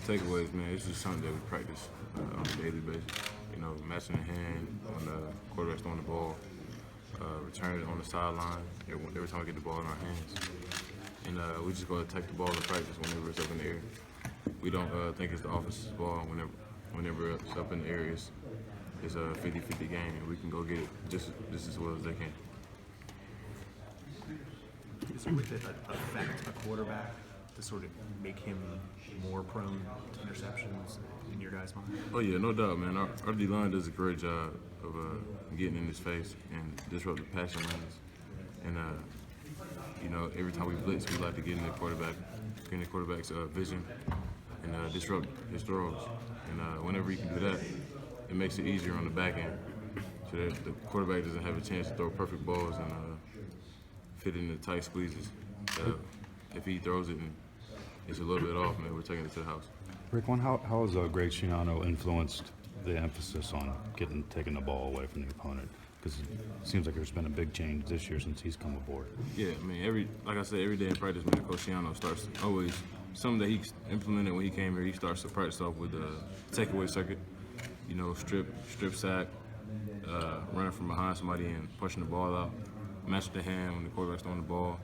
takeaways, man, it's just something that we practice on a daily basis. You know, matching the hand when the quarterback's throwing the ball, returning it on the sideline every time we get the ball in our hands. And we just go attack the ball in practice whenever it's up in the air. We don't think it's the offense's ball whenever it's up in the air. It's a 50-50 game, and we can go get it just as well as they can. Is it affect a quarterback to sort of make him more prone to interceptions in your guys' mind? Oh yeah, no doubt, man. Our D-line does a great job of getting in his face and disrupt the passing lanes. And you know, every time we blitz, we like to get in the quarterback's vision and disrupt his throws. And whenever you can do that, it makes it easier on the back end, so that the quarterback doesn't have a chance to throw perfect balls and fit in the tight squeezes. If he throws it and it's a little bit off, man, we're taking it to the house. Raekwon, how has Greg Schiano influenced the emphasis on taking the ball away from the opponent? Because it seems like there's been a big change this year since he's come aboard. Yeah, I mean, like I said, every day in practice, man, Coach Schiano starts always something that he implemented when he came here. He starts to practice off with the takeaway circuit. You know, strip sack, running from behind somebody and pushing the ball out, match the hand when the quarterback's throwing the ball.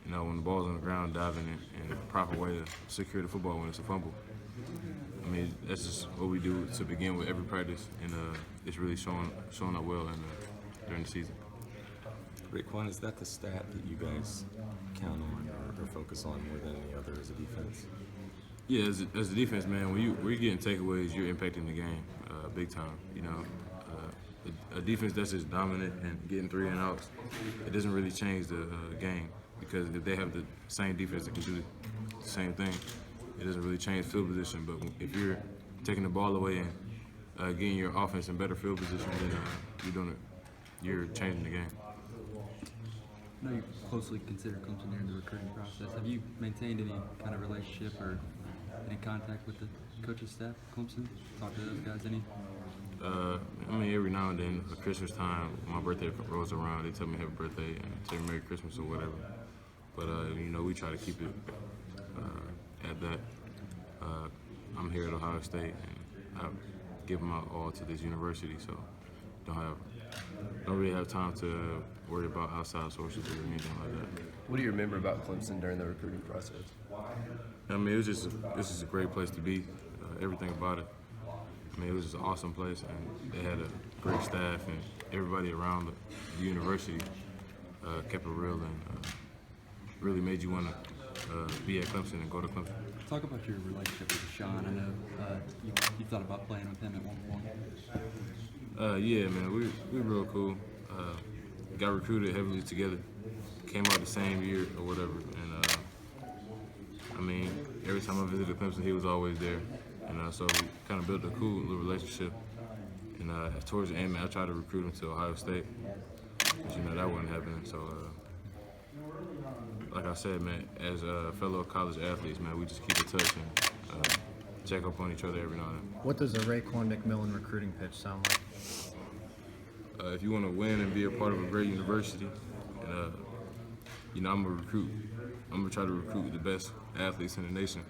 You know, when the ball's on the ground, diving in the proper way to secure the football when it's a fumble. I mean, that's just what we do to begin with every practice, and it's really showing up well during the season. Raekwon, is that the stat that you guys count on or focus on more than any other as a defense? Yeah, as a defense, man, when you're getting takeaways, you're impacting the game big time. You know, a defense that's just dominant and getting 3 and outs, it doesn't really change the game, because if they have the same defense that can do the same thing, it doesn't really change field position. But if you're taking the ball away and getting your offense in better field position, then you're changing the game. I know you closely consider Clemson during the recruiting process. Have you maintained any kind of relationship or any contact with the coaching staff at Clemson? Talk to those guys any? I mean, every now and then, at Christmas time, my birthday rolls around, they tell me happy birthday and tell me Merry Christmas or whatever. But, you know, we try to keep it at that. I'm here at Ohio State, and I give my all to this university, so don't really have time to worry about outside sources or anything like that. What do you remember about Clemson during the recruiting process? I mean, this is a great place to be. Everything about it. I mean, it was just an awesome place, and they had a great staff, and everybody around the university kept it real and really made you want to be at Clemson and go to Clemson. Talk about your relationship with Sean. I know you thought about playing with him at one point. Yeah, man, we real cool. Got recruited heavily together. Came out the same year or whatever, and I mean, every time I visited Clemson, he was always there. And so we kind of built a cool little relationship. And towards the end, man, I tried to recruit him to Ohio State, but you know that wasn't happening. So, like I said, man, as fellow college athletes, man, we just keep in touch and check up on each other every now and then. What does a Raekwon McMillan recruiting pitch sound like? If you want to win and be a part of a great university, and you know, I'm gonna try to recruit the best athletes in the nation.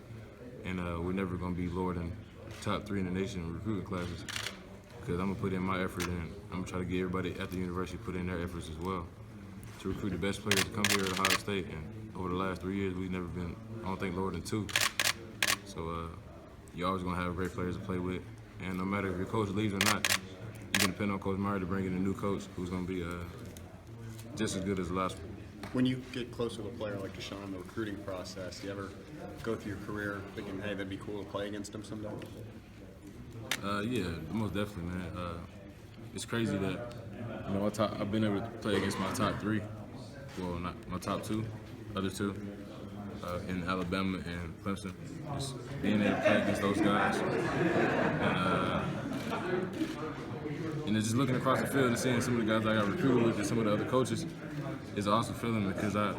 And we're never going to be lower than top 3 in the nation in recruiting classes, because I'm going to put in my effort, and I'm going to try to get everybody at the university to put in their efforts as well to recruit the best players to come here at Ohio State. And over the last 3 years, we've never been, I don't think, lower than 2. So you're always going to have great players to play with. And no matter if your coach leaves or not, you can depend on Coach Meyer to bring in a new coach who's going to be just as good as the last one. When you get close with a player like Deshaun in the recruiting process, do you ever go through your career thinking, hey, that'd be cool to play against him someday? Yeah, most definitely, man. It's crazy that, you know, I've been able to play against my top 3, well, not my top 2, other 2, in Alabama and Clemson. Just being able to play against those guys, and just looking across the field and seeing some of the guys I got recruited with and some of the other coaches is an awesome feeling, because I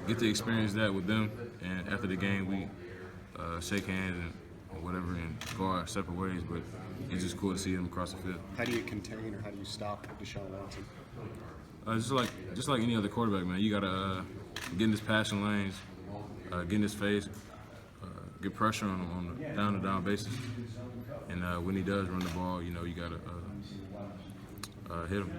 get to experience that with them. And after the game, we shake hands and whatever and go our separate ways. But it's just cool to see them across the field. How do you contain or how do you stop Deshaun Watson? Just like any other quarterback, man. You gotta get in his passing lanes, get in his face, get pressure on him on a down-to-down basis. And when he does run the ball, you know, you gotta hit him.